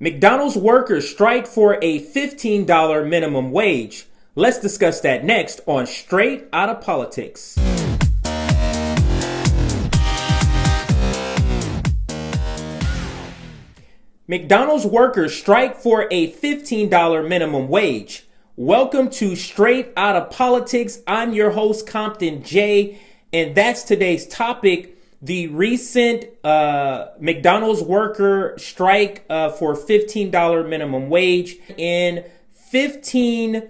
McDonald's workers strike for a $15 minimum wage. Let's discuss that next on Straight Outta Politics. McDonald's workers strike for a $15 minimum wage. Welcome to Straight Outta Politics. I'm your host, Compton J, and that's today's topic. The recent McDonald's worker strike for $15 minimum wage in 15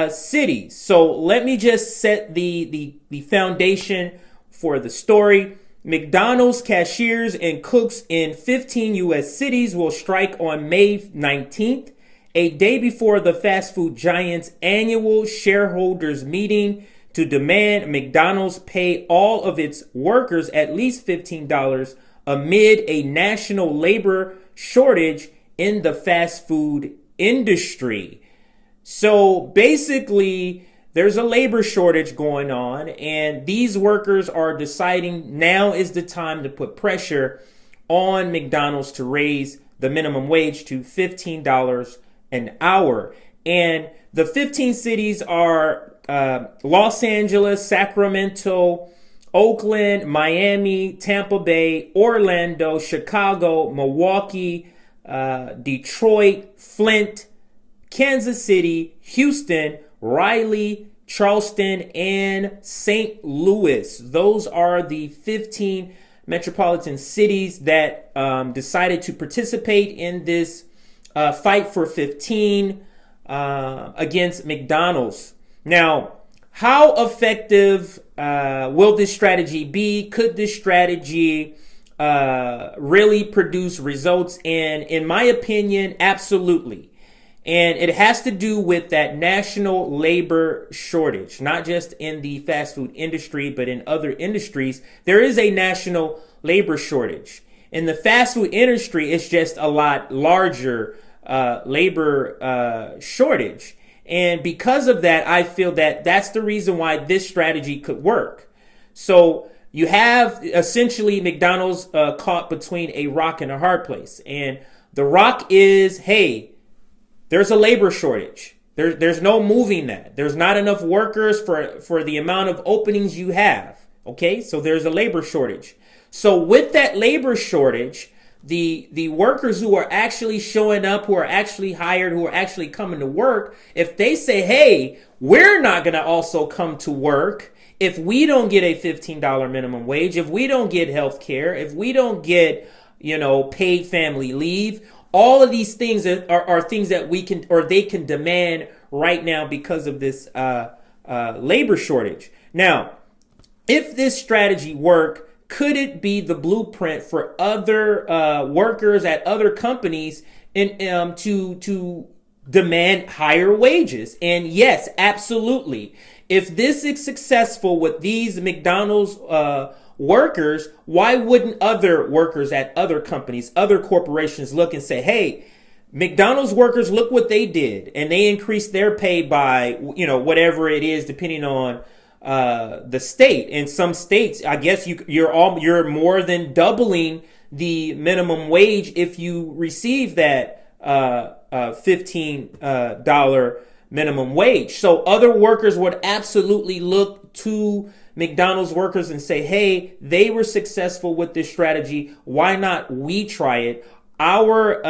cities. So let me just set the foundation for the story. McDonald's cashiers and cooks in 15 U.S. cities will strike on May 19th, a day before the fast food giant's annual shareholders meeting, to demand McDonald's pay all of its workers at least $15 amid a national labor shortage in the fast food industry. So basically, there's a labor shortage going on, and these workers are deciding now is the time to put pressure on McDonald's to raise the minimum wage to $15 an hour. And the 15 cities are Los Angeles, Sacramento, Oakland, Miami, Tampa Bay, Orlando, Chicago, Milwaukee, Detroit, Flint, Kansas City, Houston, Raleigh, Charleston, and St. Louis. Those are the 15 metropolitan cities that decided to participate in this fight for 15 against McDonald's. Now, how effective will this strategy be? Could this strategy really produce results? And in my opinion, absolutely. And it has to do with that national labor shortage, not just in the fast food industry, but in other industries. There is a national labor shortage. In the fast food industry, it's just a lot larger labor shortage. And because of that, I feel that that's the reason why this strategy could work. So you have essentially McDonald's caught between a rock and a hard place. And the rock is, hey, there's a labor shortage. There's no moving that. There's not enough workers for the amount of openings you have. Okay, so there's a labor shortage. So with that labor shortage, the workers who are actually showing up, who are actually hired, who are actually coming to work, if they say, hey, we're not going to also come to work if we don't get a $15 minimum wage, if we don't get health care, if we don't get, paid family leave, all of these things are things that we can, or they can demand right now because of this labor shortage. Now, if this strategy worked, could it be the blueprint for other workers at other companies to demand higher wages? And yes, absolutely. If this is successful with these McDonald's workers, why wouldn't other workers at other companies, other corporations look and say, hey, McDonald's workers, look what they did. And they increased their pay by, whatever it is, depending on the state. In some states, I guess you're more than doubling the minimum wage if you receive that $15 minimum wage. So other workers would absolutely look to McDonald's workers and say, hey, they were successful with this strategy. Why not we try it? Our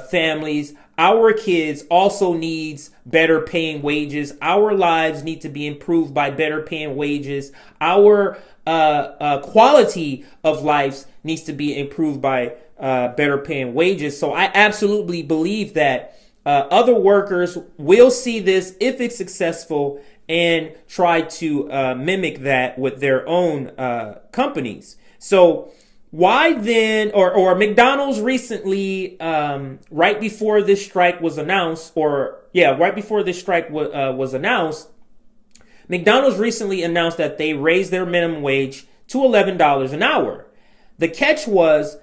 families, our kids also needs better paying wages. Our lives need to be improved by better paying wages. Our quality of life needs to be improved by better paying wages. So I absolutely believe that other workers will see this if it's successful and try to mimic that with their own companies. So why then, or McDonald's recently, right before this strike was announced, was announced, McDonald's recently announced that they raised their minimum wage to $11 an hour. The catch was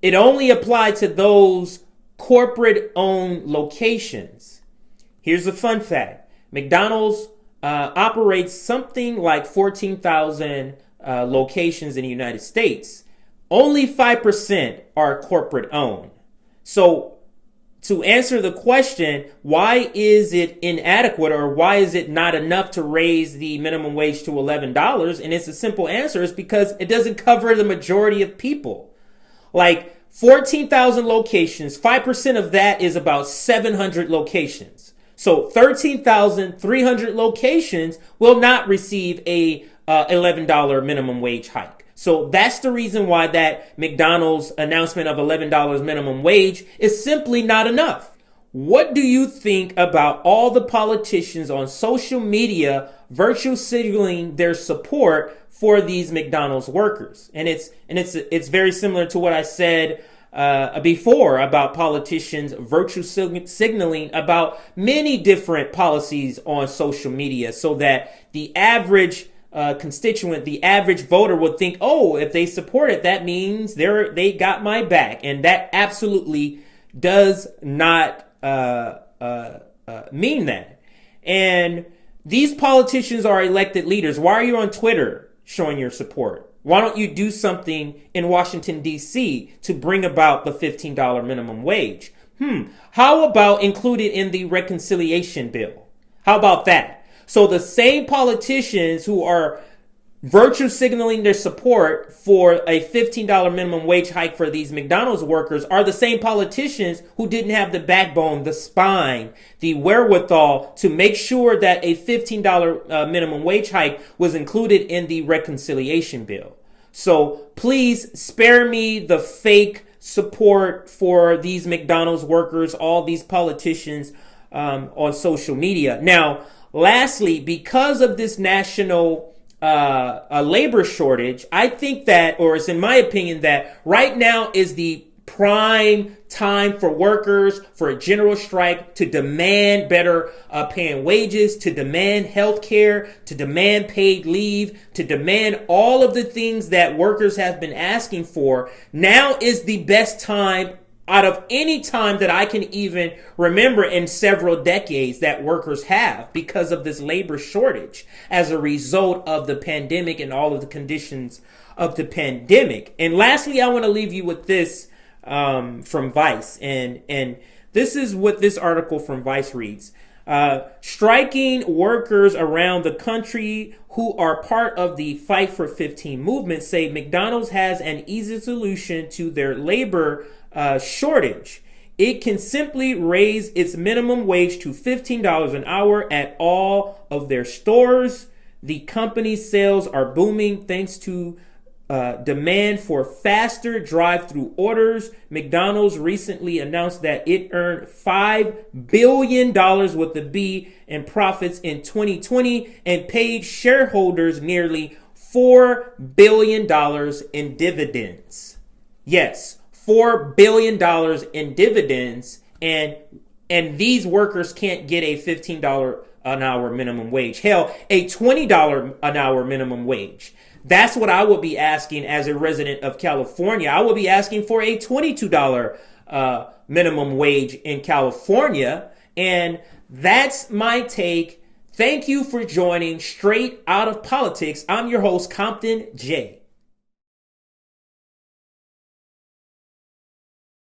it only applied to those corporate-owned locations. Here's a fun fact. McDonald's operates something like 14,000 locations in the United States. Only 5% are corporate owned. So to answer the question, why is it inadequate or why is it not enough to raise the minimum wage to $11? And it's a simple answer. It's because it doesn't cover the majority of people. Like 14,000 locations, 5% of that is about 700 locations. So 13,300 locations will not receive a $11 minimum wage hike. So that's the reason why that McDonald's announcement of $11 minimum wage is simply not enough. What do you think about all the politicians on social media virtue signaling their support for these McDonald's workers? And it's very similar to what I said before about politicians virtue signaling about many different policies on social media, so that the average constituent, the average voter would think, oh, if they support it, that means they got my back. And that absolutely does not mean that. And these politicians are elected leaders. Why are you on Twitter showing your support? Why don't you do something in Washington, D.C. to bring about the $15 minimum wage? How about include it in the reconciliation bill? How about that? So the same politicians who are virtue signaling their support for a $15 minimum wage hike for these McDonald's workers are the same politicians who didn't have the backbone, the spine, the wherewithal to make sure that a $15 minimum wage hike was included in the reconciliation bill. So please spare me the fake support for these McDonald's workers, all these politicians on social media. Now, lastly, because of this national labor shortage, I think that, or it's in my opinion, that right now is the prime time for workers for a general strike to demand better paying wages, to demand health care, to demand paid leave, to demand all of the things that workers have been asking for. Now is the best time out of any time that I can even remember in several decades that workers have, because of this labor shortage as a result of the pandemic and all of the conditions of the pandemic. And lastly, I want to leave you with this from Vice. And this is what this article from Vice reads. Striking workers around the country who are part of the Fight for 15 movement say McDonald's has an easy solution to their labor shortage. It can simply raise its minimum wage to $15 an hour at all of their stores. The company's sales are booming thanks to demand for faster drive-through orders. McDonald's recently announced that it earned $5 billion with the B in profits in 2020 and paid shareholders nearly $4 billion in dividends. Yes, $4 billion in dividends, and these workers can't get a $15 an hour minimum wage. Hell, a $20 an hour minimum wage. That's what I would be asking as a resident of California. I would be asking for a $22 minimum wage in California. And that's my take. Thank you for joining Straight Out of Politics. I'm your host, Compton J.